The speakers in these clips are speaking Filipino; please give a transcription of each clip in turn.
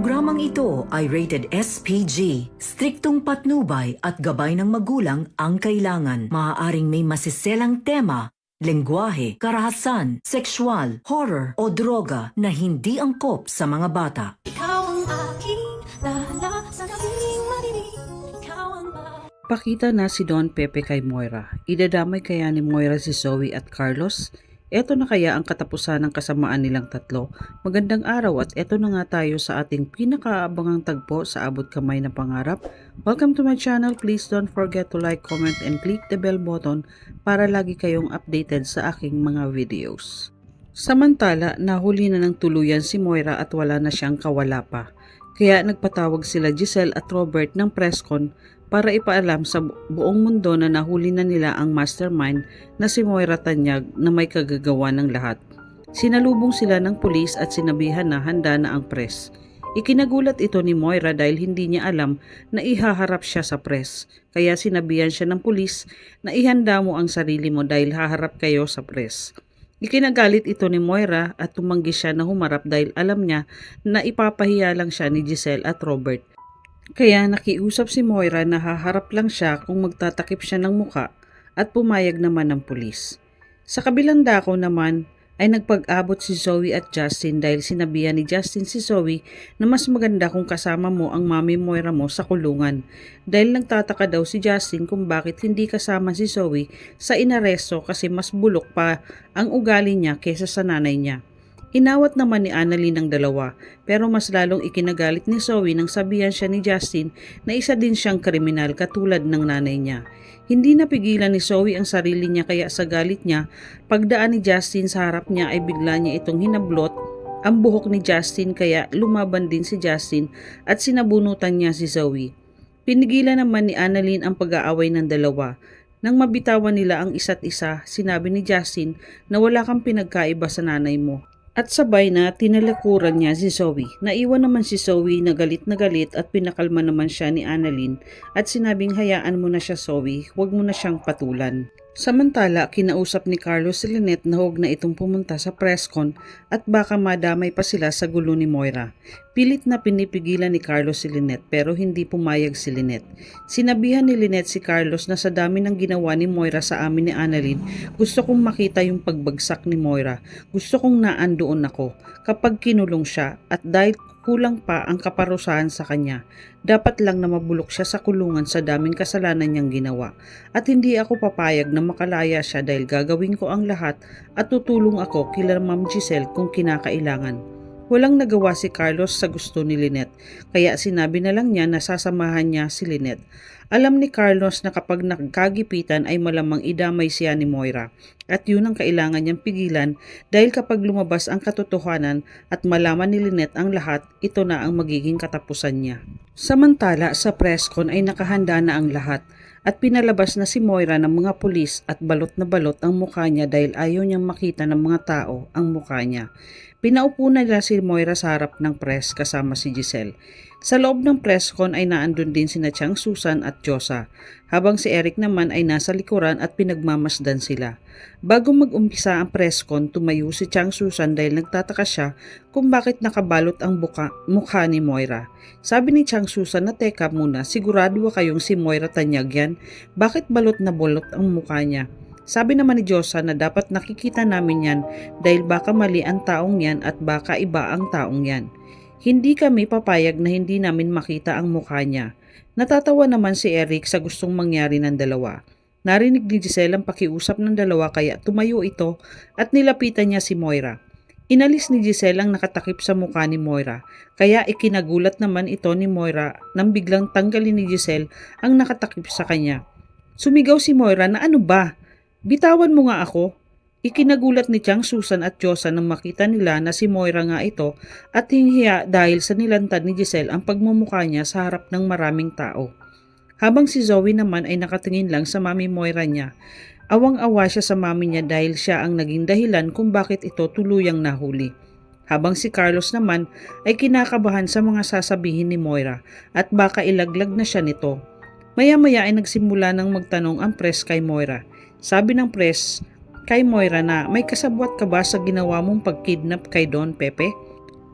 Programang ito ay rated SPG. Striktong patnubay at gabay ng magulang ang kailangan. Maaaring may masiselang tema, lengguwahe, karahasan, sexual, horror o droga na hindi angkop sa mga bata. Ikaw ang aking dala sa gabing madilim. Ikaw ang Pakita na si Don Pepe kay Moira. Idadamay kaya ni Moira si Zoe at Carlos? Eto na kaya ang katapusan ng kasamaan nilang tatlo. Magandang araw at eto na nga tayo sa ating pinakaabangang tagpo sa Abot Kamay na Pangarap. Welcome to my channel. Please don't forget to like, comment, and click the bell button para lagi kayong updated sa aking mga videos. Samantala, nahuli na ng tuluyan si Moira at wala na siyang kawala pa. Kaya nagpatawag sila Giselle at Robert ng presscon para ipaalam sa buong mundo na nahuli na nila ang mastermind na si Moira Tanyag na may kagagawa ng lahat. Sinalubong sila ng pulis at sinabihan na handa na ang press. Ikinagulat ito ni Moira dahil hindi niya alam na ihaharap siya sa press. Kaya sinabihan siya ng pulis na ihanda mo ang sarili mo dahil haharap kayo sa press. Ikinagalit ito ni Moira at tumanggi siya na humarap dahil alam niya na ipapahiya lang siya ni Giselle at Robert. Kaya nakiusap si Moira na haharap lang siya kung magtatakip siya ng muka at pumayag naman ng pulis. Sa kabilang dako naman ay nagpag-abot si Zoe at Justin dahil sinabihan ni Justin si Zoe na mas maganda kung kasama mo ang mami Moira mo sa kulungan. Dahil nagtataka daw si Justin kung bakit hindi kasama si Zoe sa inaresto kasi mas bulok pa ang ugali niya kesa sa nanay niya. Inawat naman ni Annalyn ang dalawa pero mas lalong ikinagalit ni Zoe nang sabihan siya ni Justin na isa din siyang kriminal katulad ng nanay niya. Hindi napigilan ni Zoe ang sarili niya kaya sa galit niya, pagdaan ni Justin sa harap niya ay bigla niya itong hinablot ang buhok ni Justin kaya lumaban din si Justin at sinabunutan niya si Zoe. Pinigilan naman ni Annalyn ang pag-aaway ng dalawa. Nang mabitawan nila ang isa't isa, sinabi ni Justin na wala kang pinagkaiba sa nanay mo. At sabay na tinalikuran niya si Zoe. Naiwan naman si Zoe na galit at pinakalma naman siya ni Annalyn at sinabing hayaan mo na siya Zoe, huwag mo na siyang patulan. Samantala, kinausap ni Carlos si Lynette na huwag na itong pumunta sa presscon at baka madamay pa sila sa gulo ni Moira. Pilit na pinipigilan ni Carlos si Lynette pero hindi pumayag si Lynette. Sinabihan ni Lynette si Carlos na sa dami ng ginawa ni Moira sa amin ni Annalyn, gusto kong makita yung pagbagsak ni Moira. Gusto kong naandoon ako kapag kinulong siya at dahil kulang pa ang kaparusahan sa kanya. Dapat lang na mabulok siya sa kulungan sa daming kasalanan niyang ginawa. At hindi ako papayag na makalaya siya dahil gagawin ko ang lahat at tutulong ako kila Ma'am Giselle kung kinakailangan. Walang nagawa si Carlos sa gusto ni Lynette, kaya sinabi na lang niya na sasamahan niya si Lynette. Alam ni Carlos na kapag nagkagipitan ay malamang idamay siya ni Moira at yun ang kailangan niyang pigilan dahil kapag lumabas ang katotohanan at malaman ni Lynette ang lahat, ito na ang magiging katapusan niya. Samantala sa presscon ay nakahanda na ang lahat at pinalabas na si Moira ng mga pulis at balot na balot ang mukha niya dahil ayaw niyang makita ng mga tao ang mukha niya. Pinaupo na nila si Moira sa harap ng press kasama si Giselle. Sa loob ng presscon ay naandun din sina Chang Susan at Josa, habang si Eric naman ay nasa likuran at pinagmamasdan sila. Bago mag-umpisa ang presscon, tumayo si Chang Susan dahil nagtataka siya kung bakit nakabalot ang mukha ni Moira. Sabi ni Chang Susan na teka muna, sigurado ba kayong si Moira Tanyag yan? Bakit balot na bolot ang mukha niya? Sabi naman ni Josa na dapat nakikita namin yan dahil baka mali ang taong yan at baka iba ang taong yan. Hindi kami papayag na hindi namin makita ang mukha niya. Natatawa naman si Eric sa gustong mangyari ng dalawa. Narinig ni Giselle ang pakiusap ng dalawa kaya tumayo ito at nilapitan niya si Moira. Inalis ni Giselle ang nakatakip sa mukha ni Moira, kaya ikinagulat naman ito ni Moira nang biglang tanggalin ni Giselle ang nakatakip sa kanya. Sumigaw si Moira na ano ba? Bitawan mo nga ako. Ikinagulat ni Chang Susan at Josa nang makita nila na si Moira nga ito at hinghiya dahil sa nilantad ni Giselle ang pagmumukha niya sa harap ng maraming tao. Habang si Zoe naman ay nakatingin lang sa mami Moira niya. Awang-awa siya sa mami niya dahil siya ang naging dahilan kung bakit ito tuluyang nahuli. Habang si Carlos naman ay kinakabahan sa mga sasabihin ni Moira at baka ilaglag na siya nito. Maya-maya ay nagsimula ng magtanong ang press kay Moira. Sabi ng press kay Moira na may kasabwat ka ba sa ginawa mong pagkidnap kay Don Pepe?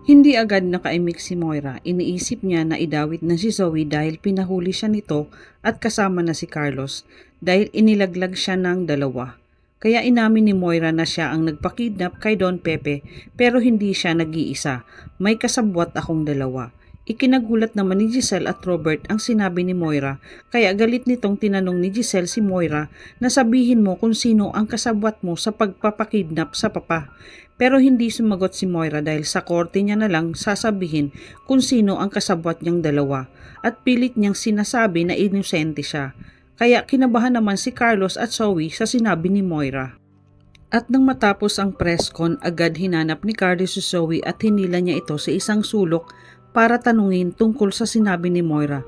Hindi agad nakaimik si Moira. Iniisip niya na idawit na si Zoe dahil pinahuli siya nito at kasama na si Carlos dahil inilaglag siya ng dalawa. Kaya inamin ni Moira na siya ang nagpakidnap kay Don Pepe pero hindi siya nag-iisa. May kasabwat akong dalawa. Ikinagulat naman ni Giselle at Robert ang sinabi ni Moira kaya galit nitong tinanong ni Giselle si Moira na sabihin mo kung sino ang kasabwat mo sa pagpapakidnap sa papa. Pero hindi sumagot si Moira dahil sa korte niya na lang sasabihin kung sino ang kasabwat niyang dalawa at pilit niyang sinasabi na inosente siya. Kaya kinabahan naman si Carlos at Zoe sa sinabi ni Moira. At nang matapos ang press con, agad hinanap ni Carlos si Zoe at hinila niya ito sa isang sulok para tanungin tungkol sa sinabi ni Moira.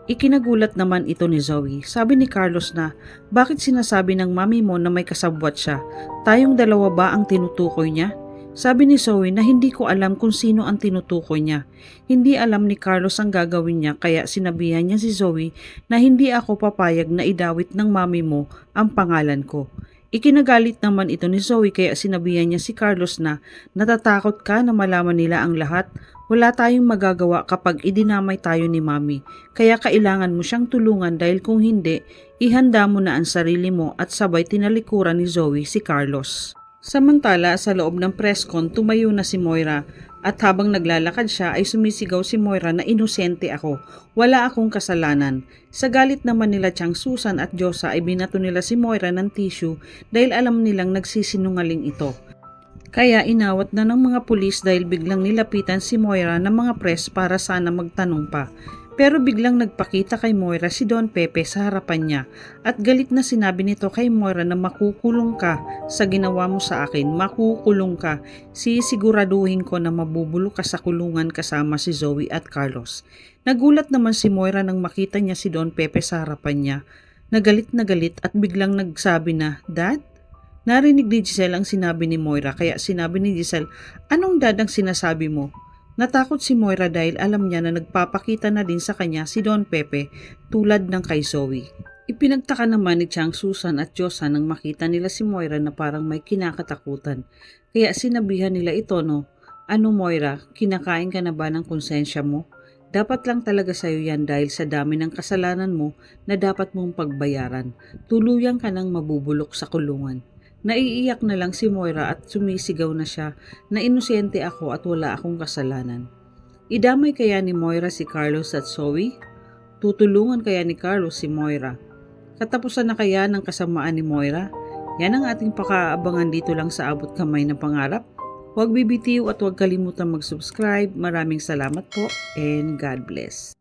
Ikinagulat naman ito ni Zoe. Sabi ni Carlos na, bakit sinasabi ng mami mo na may kasabwat siya? Tayong dalawa ba ang tinutukoy niya? Sabi ni Zoe na hindi ko alam kung sino ang tinutukoy niya. Hindi alam ni Carlos ang gagawin niya kaya sinabihan niya si Zoe na hindi ako papayag na idawit ng mami mo ang pangalan ko. Ikinagalit naman ito ni Zoe kaya sinabihan niya si Carlos na natatakot ka na malaman nila ang lahat. Wala tayong magagawa kapag idinamay tayo ni mami. Kaya kailangan mo siyang tulungan dahil kung hindi, ihanda mo na ang sarili mo at sabay tinalikuran ni Zoe si Carlos. Samantala sa loob ng press con tumayo na si Moira at habang naglalakad siya ay sumisigaw si Moira na inosente ako, wala akong kasalanan. Sa galit naman nila Chang Susan at Josa ay binato nila si Moira ng tissue dahil alam nilang nagsisinungaling ito. Kaya inawat na ng mga pulis dahil biglang nilapitan si Moira ng mga press para sana magtanong pa. Pero biglang nagpakita kay Moira si Don Pepe sa harapan niya at galit na sinabi nito kay Moira na makukulong ka sa ginawa mo sa akin, makukulong ka. Sisiguraduhin ko na mabubulok ka sa kulungan kasama si Zoe at Carlos. Nagulat naman si Moira nang makita niya si Don Pepe sa harapan niya. Nagalit na galit at biglang nagsabi na, Dad? Narinig ni Giselle ang sinabi ni Moira kaya sinabi ni Giselle, anong dad ang sinasabi mo? Natakot si Moira dahil alam niya na nagpapakita na din sa kanya si Don Pepe tulad ng kay Zoe. Ipinagtaka naman ni Chang Susan at Josa nang makita nila si Moira na parang may kinakatakutan. Kaya sinabihan nila ito no, ano Moira, kinakain ka na ba ng konsensya mo? Dapat lang talaga sa'yo yan dahil sa dami ng kasalanan mo na dapat mong pagbayaran. Tuluyan ka nang mabubulok sa kulungan. Naiiyak na lang si Moira at sumisigaw na siya na inosente ako at wala akong kasalanan. Idamay kaya ni Moira si Carlos at Zoe? Tutulungan kaya ni Carlos si Moira? Katapusan na kaya ng kasamaan ni Moira? Yan ang ating pakaabangan dito lang sa Abot Kamay na Pangarap. Huwag bibitiw at huwag kalimutan mag-subscribe. Maraming salamat po and God bless.